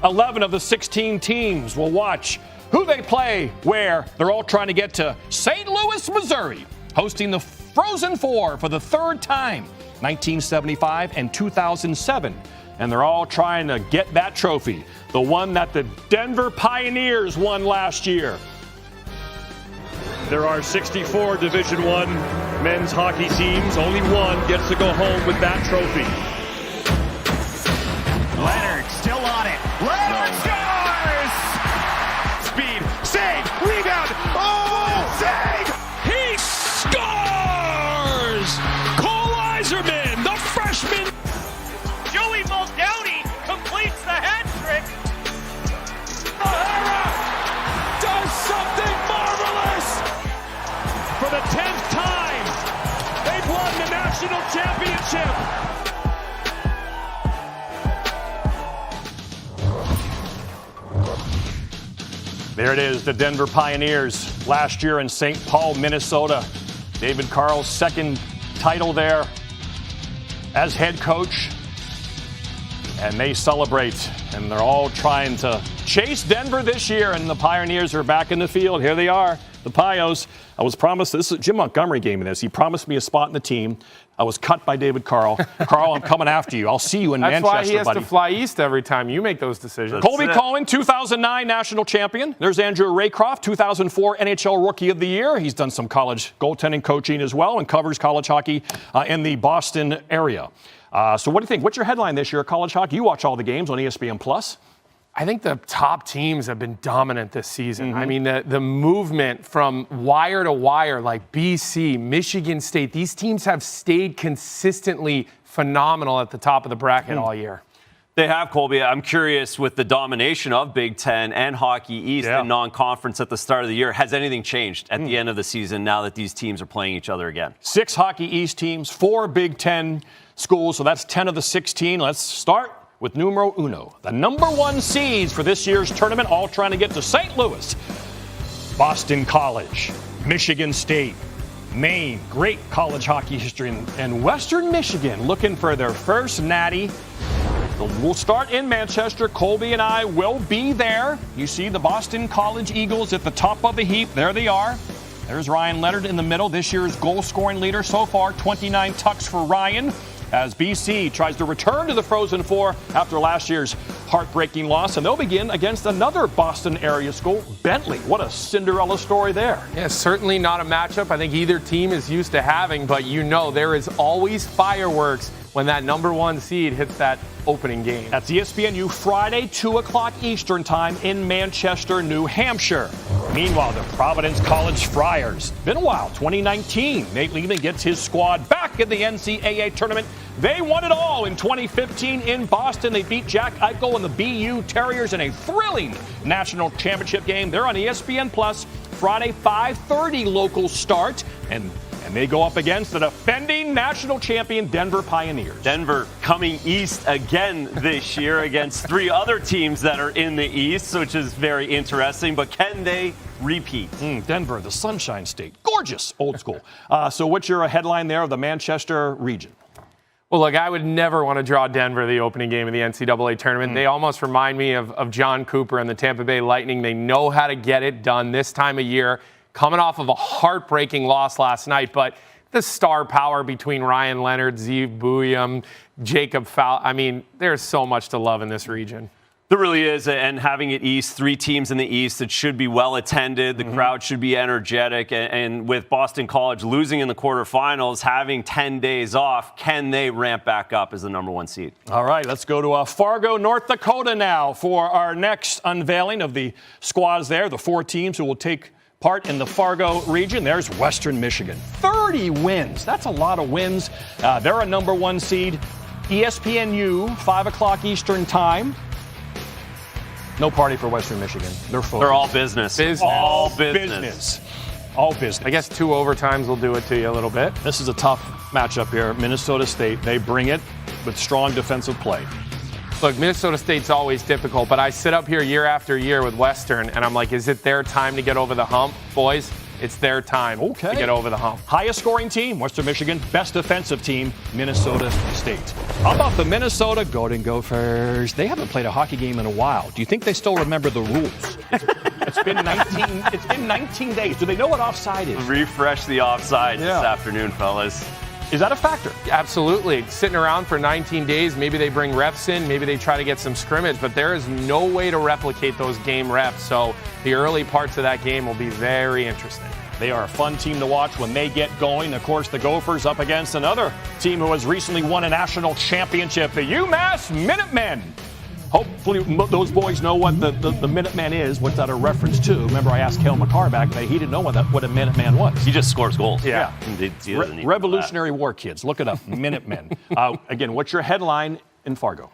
11 of the 16 teams will watch who they play where. They're all trying to get to St. Louis, Missouri, hosting the Frozen Four for the third time, 1975 and 2007. And they're all trying to get that trophy, the one that the Denver Pioneers won last year. There are 64 Division I men's hockey teams. Only one gets to go home with that trophy. Leonard still on it. Leonard scores! Speed, save, rebound. Oh, save! He scores! Cole Iserman, the freshman. Joey Muldowney completes the hat trick. O'Hara does something marvelous. For the 10th time, they've won the national championship. There it is, the Denver Pioneers last year in St. Paul, Minnesota. David Carl's second title there as head coach. And they celebrate, and they're all trying to chase Denver this year, and the Pioneers are back in the field. Here they are, the Pios. I was promised, this is Jim Montgomery gave me this. He promised me a spot in the team. I was cut by David Carl. Carl, I'm coming after you. I'll see you in Manchester, buddy. That's why he has to fly east every time you make those decisions. Colby Cohen, 2009 national champion. There's Andrew Raycroft, 2004 NHL Rookie of the Year. He's done some college goaltending coaching as well and covers college hockey in the Boston area. So what do you think? What's your headline this year at college hockey? You watch all the games on ESPN+. I think the top teams have been dominant this season. Mm-hmm. I mean, the movement from wire to wire, like BC, Michigan State, these teams have stayed consistently phenomenal at the top of the bracket all year. They have, Colby. I'm curious, with the domination of Big Ten and Hockey East and non-conference at the start of the year, has anything changed at the end of the season now that these teams are playing each other again? 6 Hockey East teams, 4 Big Ten schools, so that's 10 of the 16. Let's start with numero uno, the number 1 seeds for this year's tournament, all trying to get to St. Louis. Boston College, Michigan State, Maine, great college hockey history, and Western Michigan looking for their first natty. So we'll start in Manchester. Colby and I will be there. You see the Boston College Eagles at the top of the heap. There they are. There's Ryan Leonard in the middle, this year's goal-scoring leader so far, 29 tucks for Ryan, as BC tries to return to the Frozen Four after last year's heartbreaking loss. And they'll begin against another Boston area school, Bentley. What a Cinderella story there. Yeah, certainly not a matchup I think either team is used to having, but you know there is always fireworks when that number 1 seed hits that opening game. That's ESPNU Friday, 2 o'clock Eastern time in Manchester, New Hampshire. Meanwhile, the Providence College Friars. Been a while, 2019. Nate Lehman gets his squad back in the NCAA tournament. They won it all in 2015 in Boston. They beat Jack Eichel and the BU Terriers in a thrilling national championship game. They're on ESPN Plus Friday, 5:30 local start. And they go up against the defending national champion Denver Pioneers. Denver coming east again this year against 3 other teams that are in the east, which is very interesting. But can they repeat? Denver, the Sunshine State. Gorgeous, old school. So what's your headline there of the Manchester region? Well, look, I would never want to draw Denver the opening game of the NCAA tournament. They almost remind me of John Cooper and the Tampa Bay Lightning. They know how to get it done this time of year. Coming off of a heartbreaking loss last night, but the star power between Ryan Leonard, Zeev Buium, Jacob Fowl, I mean, there's so much to love in this region. There really is, and having it east, 3 teams in the east, it should be well attended. The crowd should be energetic, and with Boston College losing in the quarterfinals, having 10 days off, can they ramp back up as the number 1 seed? All right, let's go to Fargo, North Dakota now for our next unveiling of the squads there, the 4 teams who will take part in the Fargo region. There's Western Michigan. 30 wins. That's a lot of wins. They're a number 1 seed. ESPNU, 5 o'clock Eastern time. No party for Western Michigan. They're all business. All business. All business. I guess 2 overtimes will do it to you a little bit. This is a tough matchup here. Minnesota State, they bring it with strong defensive play. Look, Minnesota State's always difficult, but I sit up here year after year with Western, and I'm like, is it their time to get over the hump, boys? It's their time to get over the hump. Highest scoring team, Western Michigan. Best defensive team, Minnesota State. How about the Minnesota Golden Gophers? They haven't played a hockey game in a while. Do you think they still remember the rules? It's been 19 days. Do they know what offside is? Refresh the offside this afternoon, fellas. Is that a factor? Absolutely. Sitting around for 19 days, maybe they bring reps in, maybe they try to get some scrimmage, but there is no way to replicate those game reps. So the early parts of that game will be very interesting. They are a fun team to watch when they get going. Of course, the Gophers up against another team who has recently won a national championship, the UMass Minutemen. Hopefully those boys know what the Minuteman is. What's that a reference to? Remember, I asked Kel McCarr back then. He didn't know what a Minuteman was. He just scores goals. Yeah. Revolutionary War kids. Look it up. Minutemen. Again, what's your headline in Fargo?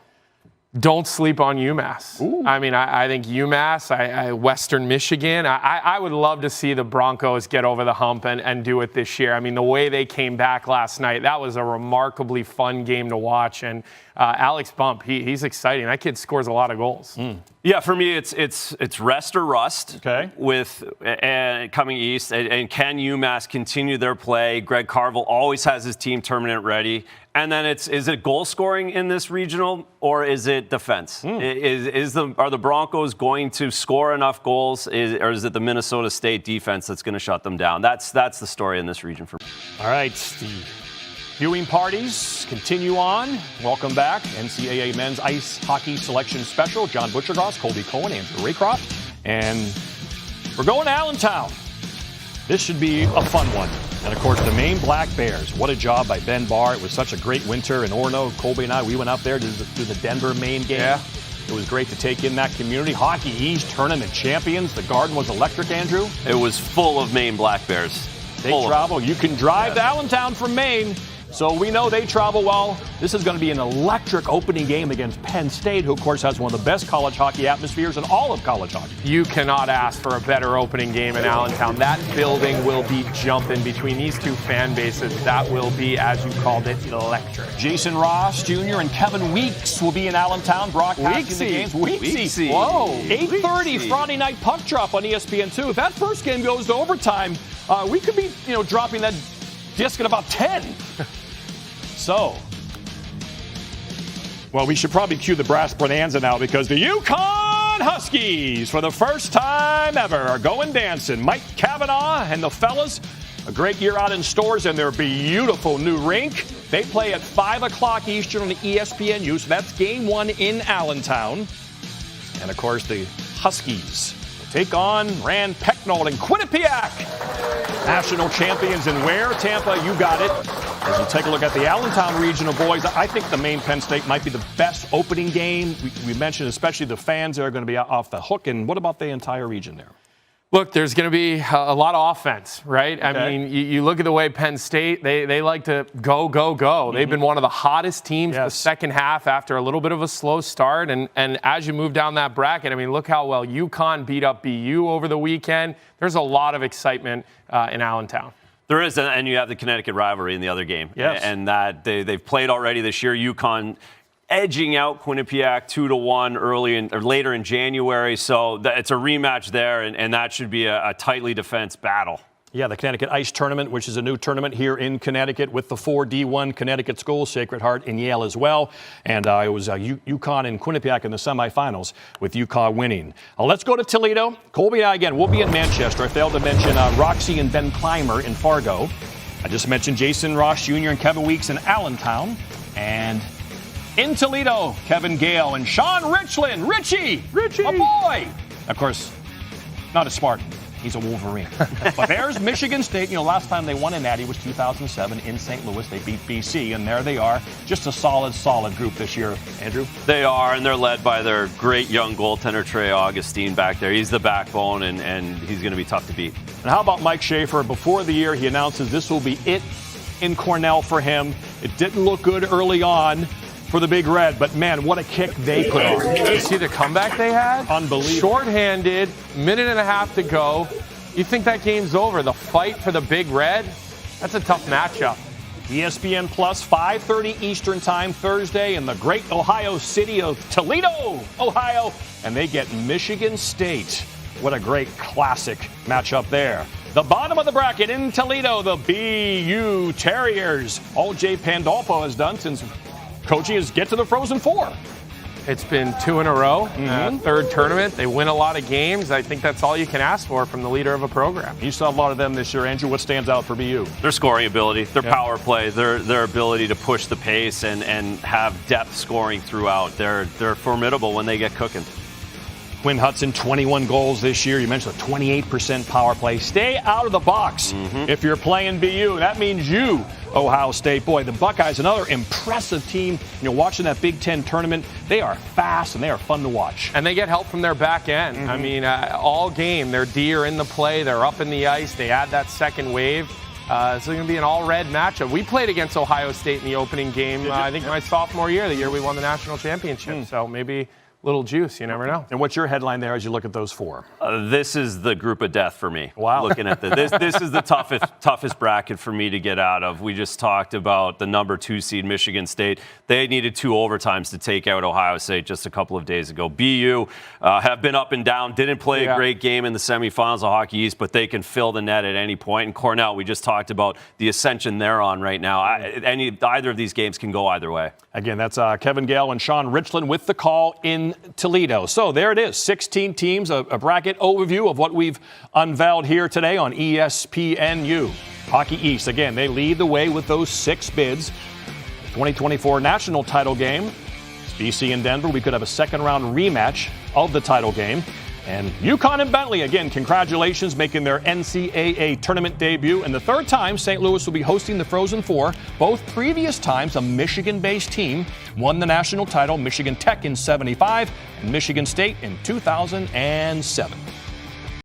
Don't sleep on UMass. Ooh. I mean, I think UMass, Western Michigan, I would love to see the Broncos get over the hump and do it this year. I mean, the way they came back last night, that was a remarkably fun game to watch. And Alex Bump, he's exciting. That kid scores a lot of goals. Yeah, for me, it's rest or rust. Okay. With coming east, and can UMass continue their play? Greg Carville always has his team tournament ready. And then is it goal scoring in this regional, or is it defense? Are the Broncos going to score enough goals, or is it the Minnesota State defense that's going to shut them down? That's the story in this region for me. All right, the viewing parties continue on. Welcome back. NCAA Men's Ice Hockey Selection Special. John Butchergross, Colby Cohen, Andrew Raycroft. And we're going to Allentown. This should be a fun one. And, of course, the Maine Black Bears. What a job by Ben Barr. It was such a great winter in Orono. Colby and I, we went up there to do the Denver-Maine game. Yeah. It was great to take in that community. Hockey East tournament champions. The Garden was electric, Andrew. It was full of Maine Black Bears. They travel. You can drive to Allentown from Maine. So we know they travel well. This is going to be an electric opening game against Penn State, who, of course, has one of the best college hockey atmospheres in all of college hockey. You cannot ask for a better opening game in Allentown. That building will be jumping between these two fan bases. That will be, as you called it, electric. Jason Ross Jr. and Kevin Weeks will be in Allentown broadcasting the games. Weeksy. Whoa. 8:30 Friday night puck drop on ESPN2. If that first game goes to overtime, we could be, dropping that disc at about 10. So, well, we should probably cue the brass bonanza now, because the UConn Huskies, for the first time ever, are going dancing. Mike Cavanaugh and the fellas, a great year out in stores in their beautiful new rink. They play at 5 o'clock Eastern on the ESPNU, so that's game one in Allentown. And, of course, the Huskies will take on Rand Pecknold and Quinnipiac. National champions in where? Tampa, you got it. As you take a look at the Allentown regional boys, I think the Maine Penn State might be the best opening game. We mentioned especially the fans are going to be off the hook. And what about the entire region there? Look, there's going to be a lot of offense, right? Okay. I mean, you look at the way Penn State, they like to go. Mm-hmm. They've been one of the hottest teams the second half after a little bit of a slow start. And as you move down that bracket, I mean, look how well UConn beat up BU over the weekend. There's a lot of excitement in Allentown. There is, and you have the Connecticut rivalry in the other game. Yes. And that they've played already this year. UConn edging out Quinnipiac 2-1 later in January. So it's a rematch there, and that should be a tightly defense battle. Yeah, the Connecticut Ice Tournament, which is a new tournament here in Connecticut with the 4 D1 Connecticut schools, Sacred Heart and Yale as well. And it was UConn and Quinnipiac in the semifinals, with UConn winning. Let's go to Toledo. Colby and I, again, we'll be in Manchester. I failed to mention Roxy and Ben Clymer in Fargo. I just mentioned Jason Ross Jr. and Kevin Weeks in Allentown. And in Toledo, Kevin Gale and Sean Richland. Richie, my boy. Of course, not a Spartan. He's a Wolverine. But there's Michigan State. Last time they won in Natty was 2007 in St. Louis. They beat BC, and there they are. Just a solid group this year, Andrew. They are, and they're led by their great young goaltender, Trey Augustine, back there. He's the backbone, and he's going to be tough to beat. And how about Mike Schaefer? Before the year, he announces this will be it in Cornell for him. It didn't look good early on for the Big Red, but man, what a kick they put on. You see the comeback they had? Unbelievable. Short-handed, minute and a half to go. You think that game's over? The fight for the Big Red? That's a tough matchup. ESPN Plus, 5:30 Eastern Time Thursday in the great Ohio city of Toledo, Ohio, and they get Michigan State. What a great classic matchup there. The bottom of the bracket in Toledo, the BU Terriers. All Jay Pandolfo has done since coaching is get to the Frozen Four. It's been 2 in a row, third tournament. They win a lot of games. I think that's all you can ask for from the leader of a program. You saw a lot of them this year, Andrew. What stands out for BU? Their scoring ability, their power play, their ability to push the pace and have depth scoring throughout. They're formidable when they get cooking. Quinn Hudson, 21 goals this year. You mentioned a 28% power play. Stay out of the box if you're playing BU. That means you, Ohio State. Boy, the Buckeyes, another impressive team. Watching that Big Ten tournament, they are fast and they are fun to watch. And they get help from their back end. I mean, all game, their D are in the play. They're up in the ice. They add that second wave. It's going to be an all-red matchup. We played against Ohio State in the opening game, I think my sophomore year, the year we won the national championship. So maybe little juice, you never know. And what's your headline there as you look at those four? This is the group of death for me. Wow. Looking at this is the toughest bracket for me to get out of. We just talked about the number 2 seed Michigan State. They needed 2 overtimes to take out Ohio State just a couple of days ago. BU have been up and down, didn't play a great game in the semifinals of Hockey East, but they can fill the net at any point. And Cornell, we just talked about the ascension they're on right now. Either of these games can go either way. Again, that's Kevin Gale and Sean Richland with the call in Toledo. So there it is, 16 teams, a bracket overview of what we've unveiled here today on ESPNU. Hockey East, again, they lead the way with those 6 bids. 2024 national title game. It's BC and Denver. We could have a second-round rematch of the title game. And UConn and Bentley, again, congratulations, making their NCAA tournament debut. And the third time St. Louis will be hosting the Frozen Four. Both previous times a Michigan-based team won the national title, Michigan Tech in '75 and Michigan State in 2007.